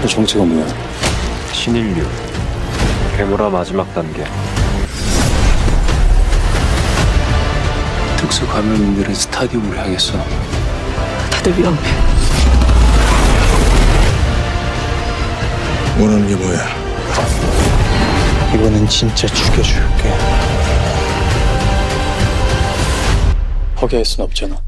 너 정체가 뭐야? 신인류 괴물화 마지막 단계. 특수 감염인들은 스타디움을 향했어. 다들 위험해. 원하는 게 뭐야? 이번엔 진짜 죽여줄게. 포기할 순 없잖아.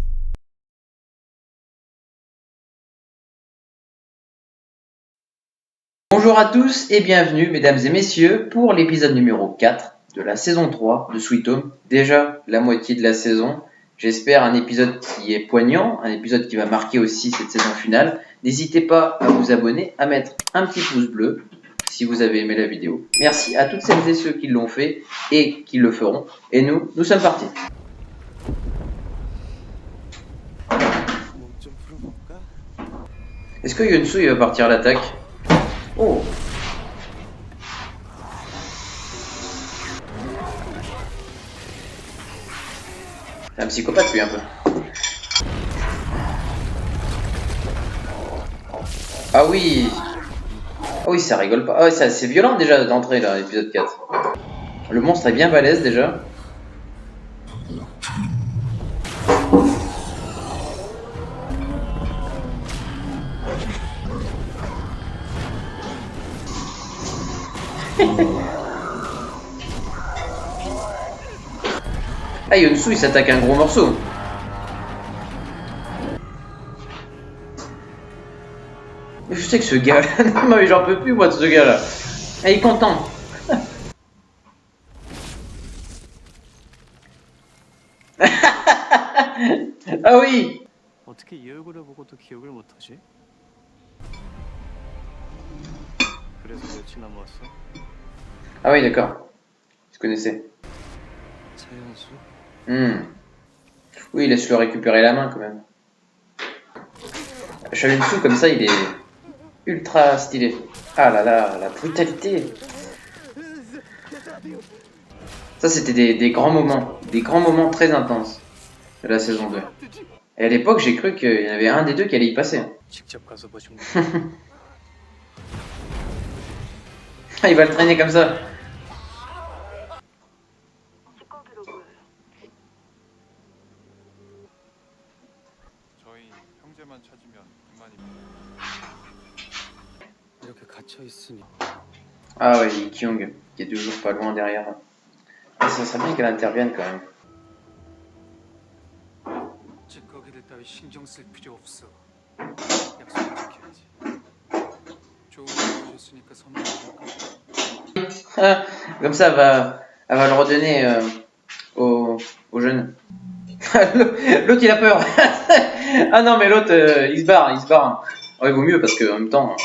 Bonjour à tous et bienvenue mesdames et messieurs pour l'épisode numéro 4 de la saison 3 de Sweet Home. Déjà la moitié de la saison. J'espère un épisode qui est poignant, un épisode qui va marquer aussi cette saison finale. N'hésitez pas à vous abonner, à mettre un petit pouce bleu si vous avez aimé la vidéo. Merci à toutes celles et ceux qui l'ont fait et qui le feront. Et nous sommes partis. Est-ce que Yunsu il va partir à l'attaque? Oh. C'est un psychopathe lui un peu. Ah oui. Ah oui, ça rigole pas. Ah ouais, c'est violent déjà d'entrer là, l'épisode 4. Le monstre est bien balèze déjà. Ah, Yonsu il s'attaque à un gros morceau. Mais je sais que ce gars là, non mais j'en peux plus moi de ce gars là. Ah, il est content. Ah oui. 어떻게 이 얼굴을 보고도 기억을 못하지? 그래서 며칠 남았어? Ah oui d'accord. Je connaissais. 차현수? Oui, laisse-le récupérer la main quand même. Yonsu comme ça il est ultra stylé. Ah là là, la brutalité. Ça c'était des grands moments très intenses de la saison 2. Et à l'époque j'ai cru qu'il y en avait un des deux qui allait y passer. 직접 가서 보시면 Ah, il va le traîner comme ça. 저희 형제만 찾으면 그만입니다. 이렇게 갇혀 있으니 Ah ouais, Lee Kyung qui est toujours pas loin derrière. Ah, ça serait bien qu'elle intervienne quand même. 찌꺼기들 따위 신경 쓸 필요 없어. 약속 지켜야지. 좋은 거 보셨으니까 선물 줄까? Ah, comme ça, elle va le redonner aux jeunes. L'autre il a peur. Ah non mais l'autre il se barre. Oh, il vaut mieux parce que en même temps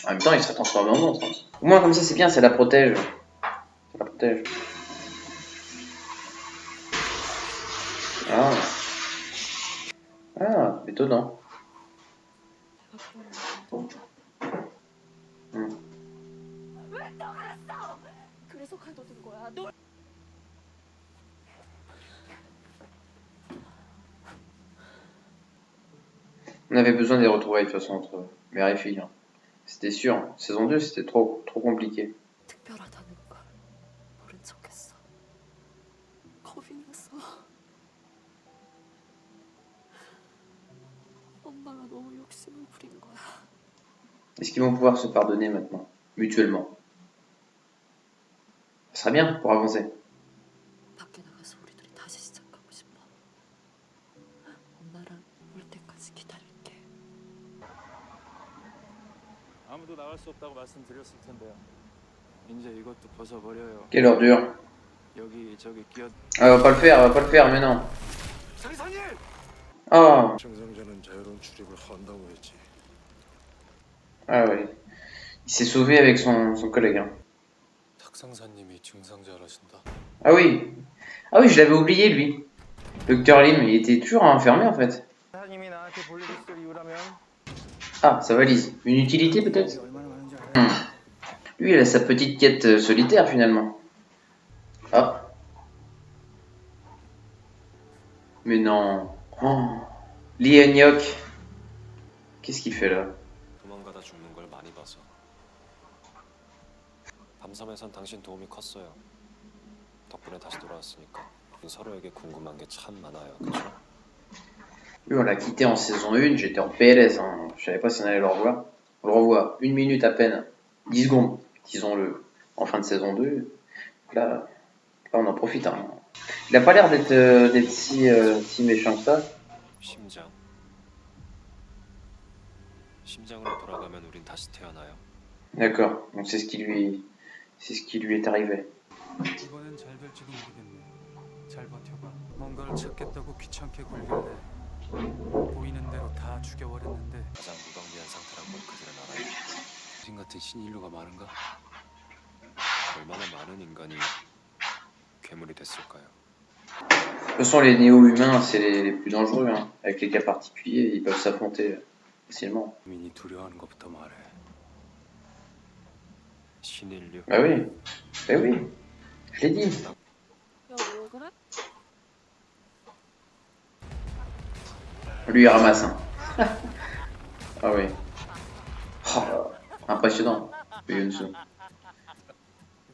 il serait transformé en monstre. Au moins comme ça c'est bien, ça la protège. Ça la protège. Ah, étonnant. 그래서 가둬둔 거야. 너 On avait besoin des retrouvailles de toute façon entre mère et fille. Hein. C'était sûr. Saison 2 c'était trop compliqué. 특별하다는 걸 모른 척했어. 겁이 났어. 엄마가 너무 욕심을 부린 거야. Est-ce qu'ils vont pouvoir se pardonner maintenant, mutuellement? Ça serait bien pour avancer. 밖에 나가서 우리들이 다시 시작하고 싶어. 엄마랑 올 때까지 기다릴게. 아무도 나갈 수 없다고 말씀드렸을 텐데요. 이제 이것도 벗어버려요. Quelle ordure. 여기 저기 끼어. Ah, elle va pas le faire, mais non. 장사님! Oh, 정상자는 자유로운 출입을 한다고 했지. ah ouais. Il s'est sauvé avec son collègue. Hein. 탁상사님이 증상자라신다. Ah oui. Ah oui, je l'avais oublié lui. Le Docteur Lim, il était toujours enfermé en fait. 사님이 나한테 볼 일 있을 이유라면 Ah, sa valise. Une utilité peut-être. Lui, il a sa petite quête solitaire finalement. Ah. Mais non. Oh. Lee Hyuk. Qu'est-ce qu'il fait là? 도망가다 죽는 걸 많이 봐서 밤섬에선 당신 도움이 컸어요. 덕분에 다시 돌아왔으니까 서로에게 궁금한 게 참 많아요. 그렇죠? Oui, on l'a quitté en saison 1, j'étais en PLS, hein. Je savais pas si on allait le revoir. On le revoit 1 minute à peine, 10 secondes, disons-le, en fin de saison 2. Là, on en profite. Hein. Il a pas l'air d'être si méchant que ça. 심장으로 돌아가면 우린 다시 태어나요. D'accord, donc c'est ce qui lui est arrivé. 이번엔 잘 될지도 모르겠네. 잘 버텨봐. 뭔가를 찾겠다고 귀찮게 굴길래 보이는 대로 다 죽여버렸는데 가장 무방비한 상태란 걸 그들은 알아요. 신 같은 신인류가 많은가? 얼마나 많은 인간이 괴물이 됐을까요? De toute façon, les néo-humains, c'est les plus dangereux. Hein. Avec les cas particuliers, ils peuvent s'affronter facilement. 민이 두려워하는 것부터 말해. 신인류. Bah oui, bah oui, je l'ai dit. 야, 왜 그래? Lui, il ramasse. Hein. Ah oui. Oh, impressionnant, le Yunsu.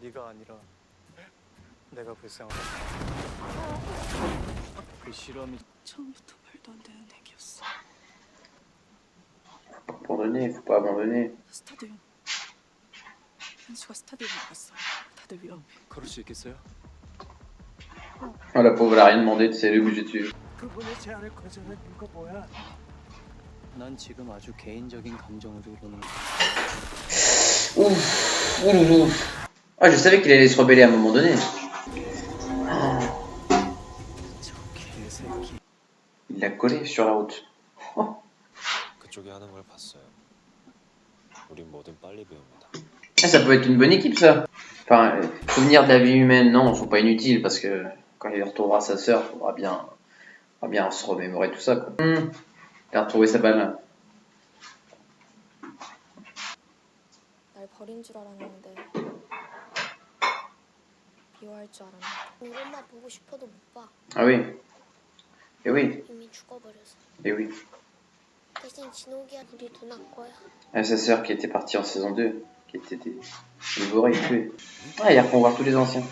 네가 아니라 내가 불쌍하다. 그 실험이 처음부터 말도 안 되는 얘기였어. Faut pas abandonner. 스타디움. 현수가 스타디움에 갔어. 다들 위험해. 그럴 수 있겠어요? Oh, la pauvre, elle a rien demandé, c'est lui obligé de suivre. 그분의 제안을 거절한 이유가 뭐야? 난 지금 아주 개인적인 감정으로 이러는 거야. Ouf, ouf, ouf. Ah, je savais qu'il allait se rebeller à un moment donné. 저 개새끼. Il l'a collé sur la route. 그쪽이 하는 걸 봤어요. 우린 뭐든 빨리 배웁니다. Ah, ça peut être une bonne équipe, ça. Enfin, souvenirs de la vie humaine, non, sont pas inutiles parce que quand il retrouvera sa sœur, il faudra bien se remémorer tout ça. Quoi. Il a retrouvé sa balle. 날 버린 줄 알았는데 미워할 줄 알았는데 우리 엄마 보고 싶어도 못 봐. Ah oui. Eh oui, 이미 죽어버려서. eh oui. 대신 진옥이야 우리 누나 거야. Ah, sa sœur qui était partie en saison 2, qui était dévorée et tuée. Ah, ils refont voir tous les anciens.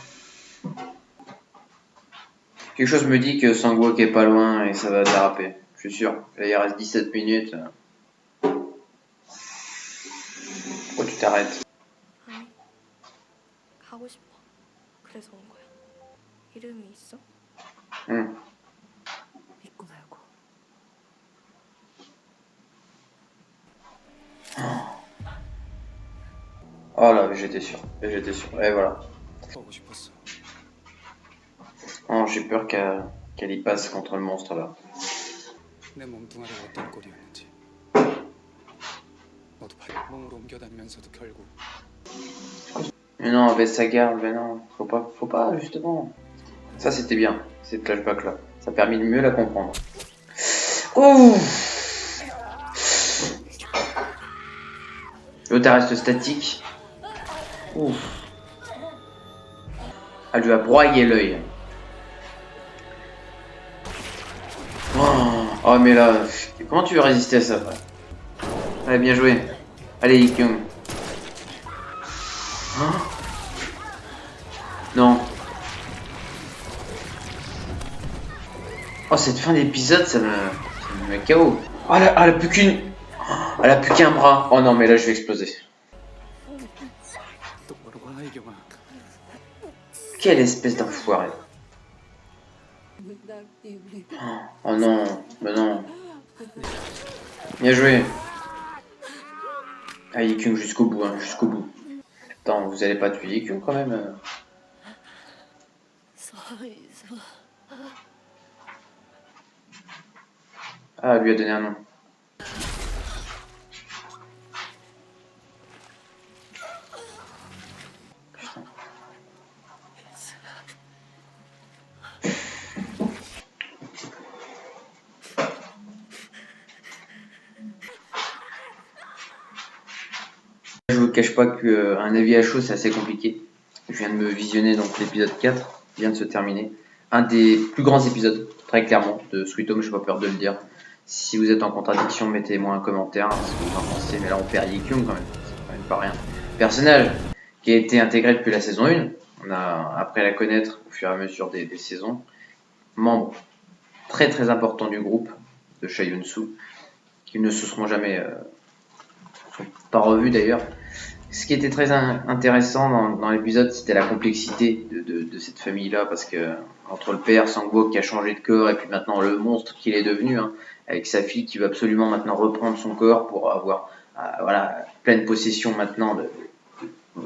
Quelque chose me dit que Sangwok est pas loin et ça va déraper. Je suis sûr. Là, il reste 17 minutes. Pourquoi tu t'arrêtes? 아니 가고 싶어. 그래서 온 거야. 이름이 있어? 믿고 말고. Oh là, j'étais sûr. J'étais sûr. Et voilà. 보고 싶었어. Oh, j'ai peur qu'elle y passe contre le monstre là. 내 몸뚱아리가 어떤 꼴이었는지 너도 몸으로 옮겨다니면서도 결국 Mais non, avec sa garde, mais non. Faut pas, justement. Ça, c'était bien, ces flashbacks là. Ça a permis de mieux la comprendre. Ouh! L'autre reste statique. Ouf. Elle lui a broyé l'œil. Oh, mais là, comment tu veux résister à ça? Allez, bien joué. Allez, Ikyung. Non. Oh, cette fin d'épisode, ça me met KO. Oh, elle a plus qu'une. Elle a plus qu'un bras. Oh non, mais là, je vais exploser. 똑바로 가 이경아. Quelle espèce d'enfoiré. Oh non, mais non. Bien joué. Ah, Ikyung jusqu'au bout, hein, jusqu'au bout. Attends, vous allez pas tuer Ikyung quand même. Ah, elle lui a donné un nom. Je vous cache pas qu'un avis à chaud c'est assez compliqué. Je viens de me visionner donc l'épisode 4, qui vient de se terminer. Un des plus grands épisodes, très clairement, de Sweet Home, j'ai pas peur de le dire. Si vous êtes en contradiction, mettez-moi un commentaire, ce que vous en pensez. Mais là on perd Yi Kyung quand même, c'est quand même pas rien. Personnage qui a été intégrée depuis la saison 1. On a appris à la connaître au fur et à mesure des saisons. Membre très très important du groupe de Cha Eun-soo, qui ne se seront jamais pas revus d'ailleurs. Ce qui était très intéressant dans l'épisode, c'était la complexité de cette famille-là, parce que entre le père Sang-wook qui a changé de corps et puis maintenant le monstre qu'il est devenu, hein, avec sa fille qui veut absolument maintenant reprendre son corps pour avoir voilà, pleine possession maintenant de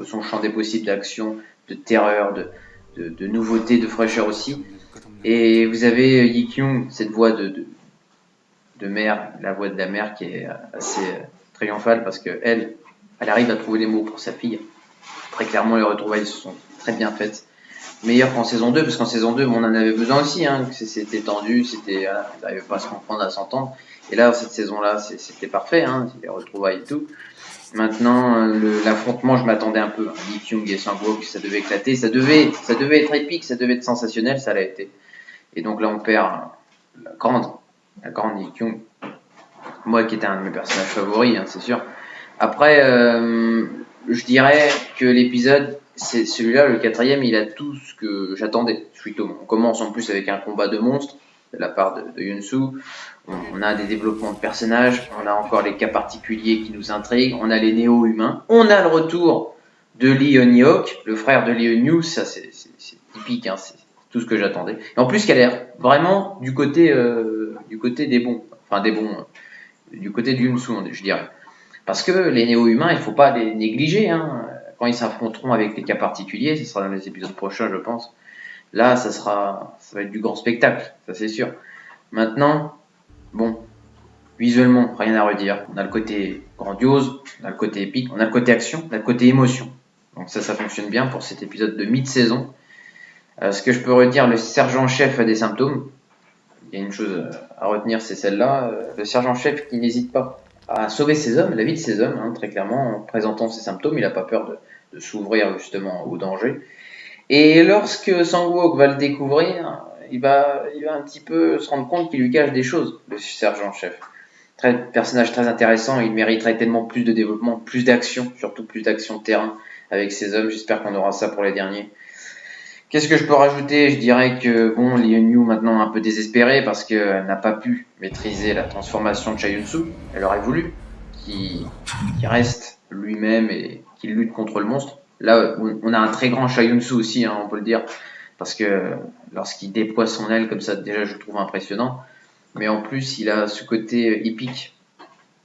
son champ des possibles d'action, de terreur, de nouveauté, de fraîcheur aussi. Et vous avez Yi Kyung, cette voix de mère, la voix de la mère qui est assez triomphale parce qu'elle arrive à trouver les mots pour sa fille. Très clairement, les retrouvailles se sont très bien faites. Meilleure qu'en saison 2, parce qu'en saison 2, on en avait besoin aussi, hein, que c'était tendu, ils n'arrivaient pas à se comprendre, à s'entendre. Et là, cette saison-là, c'était parfait, hein, les retrouvailles et tout. Maintenant, l'affrontement, je m'attendais un peu. Yi Kyung et Sang-wook, ça devait éclater, ça devait être épique, ça devait être sensationnel, ça l'a été. Et donc là, on perd la grande Yi Kyung. Moi, qui était un de mes personnages favoris, hein, c'est sûr. Après, je dirais que l'épisode, c'est celui-là, le 4e, il a tout ce que j'attendais. On commence en plus avec un combat de monstres de la part de Eun-soo. On a des développements de personnages, on a encore les cas particuliers qui nous intriguent, on a les néo-humains, on a le retour de Lee Eun-hyuk, le frère de Lee Eun-yu, ça c'est typique, hein, c'est tout ce que j'attendais. Et en plus, qu'elle a l'air vraiment du côté des bons, du côté de Eun-soo, je dirais. Parce que les néo-humains, il ne faut pas les négliger. Hein. Quand ils s'affronteront avec les cas particuliers, ce sera dans les épisodes prochains, je pense. Là, ça va être du grand spectacle, ça c'est sûr. Maintenant, bon, visuellement, rien à redire. On a le côté grandiose, on a le côté épique, on a le côté action, on a le côté émotion. Donc ça fonctionne bien pour cet épisode de mi-saison. Ce que je peux redire, le sergent-chef a des symptômes. Il y a une chose à retenir, c'est celle-là. Le sergent-chef qui n'hésite pas à sauver ses hommes, la vie de ses hommes, hein, très clairement, en présentant ses symptômes. Il n'a pas peur de s'ouvrir justement au danger. Et lorsque Sang-wook va le découvrir, il va un petit peu se rendre compte qu'il lui cache des choses, le sergent-chef. Personnage très intéressant, il mériterait tellement plus de développement, plus d'action, surtout plus d'action de terrain avec ses hommes. J'espère qu'on aura ça pour les derniers. Qu'est-ce que je peux rajouter? Je dirais que bon, Lee Eun-yu maintenant un peu désespérée parce qu'elle n'a pas pu maîtriser la transformation de Cha Eun-soo. Elle aurait voulu qu'il reste lui-même et qu'il lutte contre le monstre. Là, on a un très grand Cha Eun-soo aussi, hein, on peut le dire, parce que lorsqu'il déploie son aile comme ça, déjà je le trouve impressionnant. Mais en plus, il a ce côté épique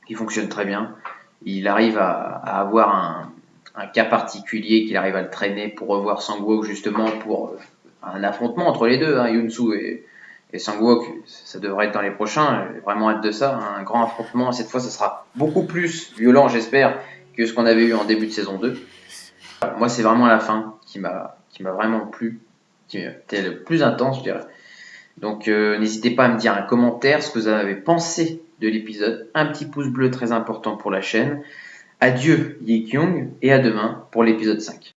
qui fonctionne très bien. Il arrive à avoir un cas particulier, qu'il arrive à le traîner pour revoir Sang-wook justement pour un affrontement entre les deux, hein, Eun-soo et Sang-wook, ça devrait être dans les prochains, j'ai vraiment hâte de ça, un grand affrontement, cette fois ça sera beaucoup plus violent j'espère que ce qu'on avait eu en début de saison 2. Moi c'est vraiment la fin qui m'a vraiment plu, qui était le plus intense je dirais. Donc n'hésitez pas à me dire un commentaire ce que vous avez pensé de l'épisode, un petit pouce bleu très important pour la chaîne. Adieu Yi Kyung et à demain pour l'épisode 5.